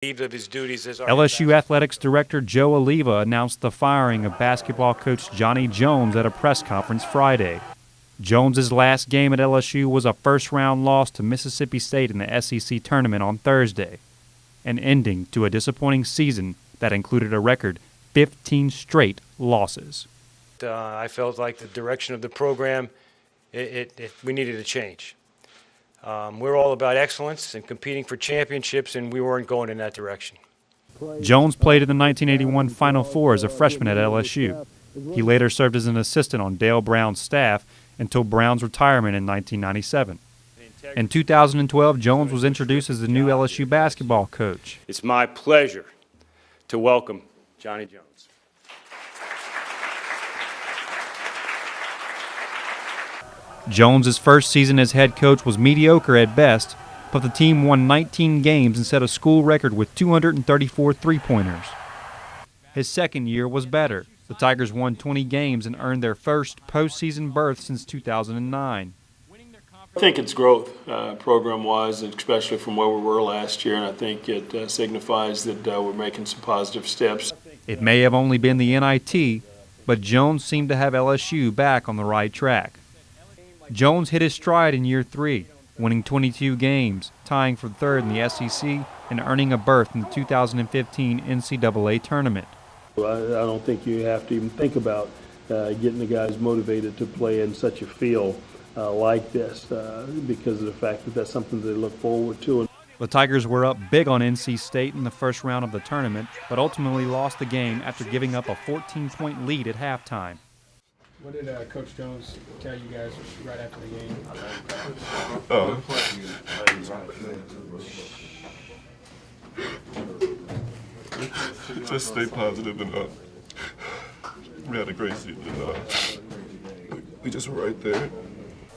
Of his duties as LSU Athletics Director Joe Oliva announced the firing of basketball coach Johnny Jones at a press conference Friday. Jones's last game at LSU was a first-round loss to Mississippi State in the SEC Tournament on Thursday, an ending to a disappointing season that included a record 15 straight losses. I felt like the direction of the program, we needed a change. We're all about excellence and competing for championships, and we weren't going in that direction. Jones played in the 1981 Final Four as a freshman at LSU. He later served as an assistant on Dale Brown's staff until Brown's retirement in 1997. In 2012, Jones was introduced as the new LSU basketball coach. It's my pleasure to welcome Johnny Jones. Jones's first season as head coach was mediocre at best, but the team won 19 games and set a school record with 234 three-pointers. His second year was better. The Tigers won 20 games and earned their first postseason berth since 2009. I think it's growth, program-wise, especially from where we were last year, and I think it signifies that we're making some positive steps. It may have only been the NIT, but Jones seemed to have LSU back on the right track. Jones hit his stride in year 3, winning 22 games, tying for third in the SEC, and earning a berth in the 2015 NCAA Tournament. I don't think you have to even think about getting the guys motivated to play in such a field like this because of the fact that that's something they look forward to. The Tigers were up big on NC State in the first round of the tournament, but ultimately lost the game after giving up a 14-point lead at halftime. What did Coach Jones tell you guys right after the game? Just stay positive and we had a great season. We just were right there.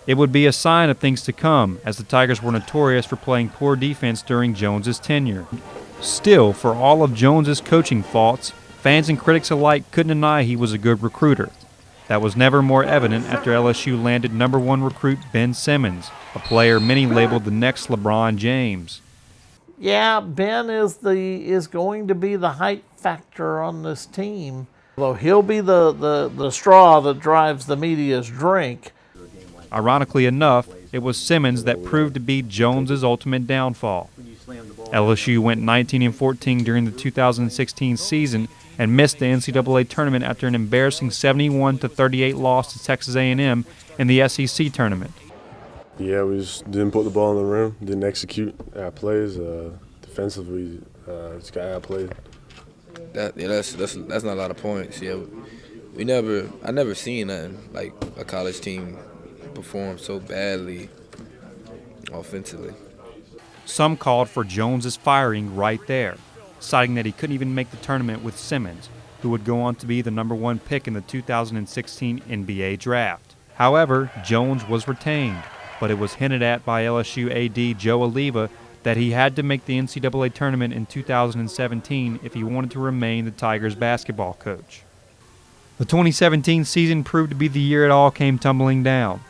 It would be a sign of things to come, as the Tigers were notorious for playing poor defense during Jones's tenure. Still, for all of Jones's coaching faults, fans and critics alike couldn't deny he was a good recruiter. That was never more evident after LSU landed #1 recruit Ben Simmons, a player many labeled the next LeBron James. Yeah, Ben is going to be the hype factor on this team. Although he'll be the straw that drives the media's drink. Ironically enough, it was Simmons that proved to be Jones's ultimate downfall. LSU went 19-14 during the 2016 season and missed the NCAA tournament after an embarrassing 71-38 loss to Texas A&M in the SEC tournament. Yeah, we just didn't put the ball in the rim, didn't execute our plays. Defensively, just got outplayed. That's not a lot of points. Yeah, I never seen nothing like a college team perform so badly offensively. Some called for Jones's firing right there, citing that he couldn't even make the tournament with Simmons, who would go on to be the #1 pick in the 2016 NBA draft. However, Jones was retained, but it was hinted at by LSU AD Joe Oliva that he had to make the NCAA tournament in 2017 if he wanted to remain the Tigers basketball coach. The 2017 season proved to be the year it all came tumbling down.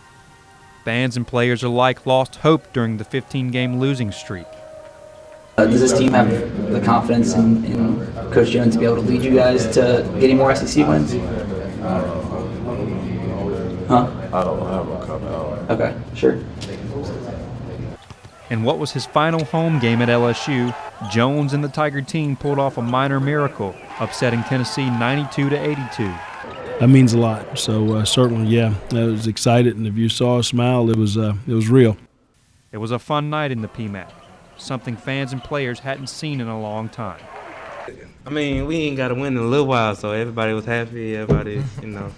Fans and players alike lost hope during the 15-game losing streak. Does this team have the confidence in Coach Jones to be able to lead you guys to getting more SEC wins? Huh? I don't have a confidence. Okay, sure. In what was his final home game at LSU, Jones and the Tiger team pulled off a minor miracle, upsetting Tennessee 92-82. That means a lot. So certainly, yeah, I was excited, and if you saw a smile, it was real. It was a fun night in the PMAC, something fans and players hadn't seen in a long time. I mean, we ain't got to win in a little while, so everybody was happy, everybody,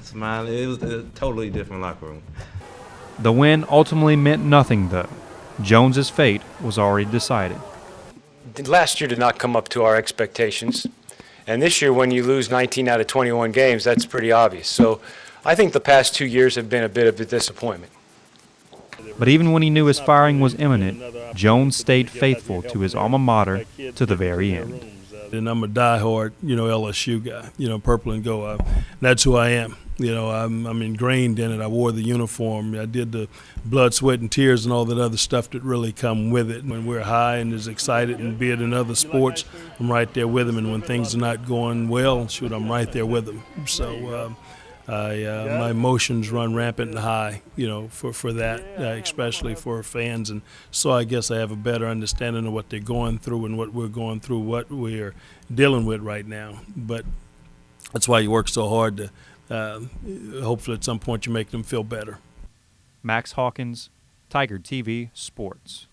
smiling. It was a totally different locker room. The win ultimately meant nothing, though. Jones's fate was already decided. Last year did not come up to our expectations. And this year, when you lose 19 out of 21 games, that's pretty obvious. So I think the past 2 years have been a bit of a disappointment. But even when he knew his firing was imminent, Jones stayed faithful to his alma mater to the very end. And I'm a diehard, LSU guy, purple and gold. That's who I am. I'm ingrained in it. I wore the uniform. I did the blood, sweat, and tears and all that other stuff that really come with it. When we're high and as excited, and be it in other sports, I'm right there with them. And when things are not going well, shoot, I'm right there with them. So my emotions run rampant and high, for that, especially for fans. And so I guess I have a better understanding of what they're going through and what we're going through, what we're dealing with right now. But that's why you work so hard to hopefully at some point you make them feel better. Max Hawkins, Tiger TV Sports.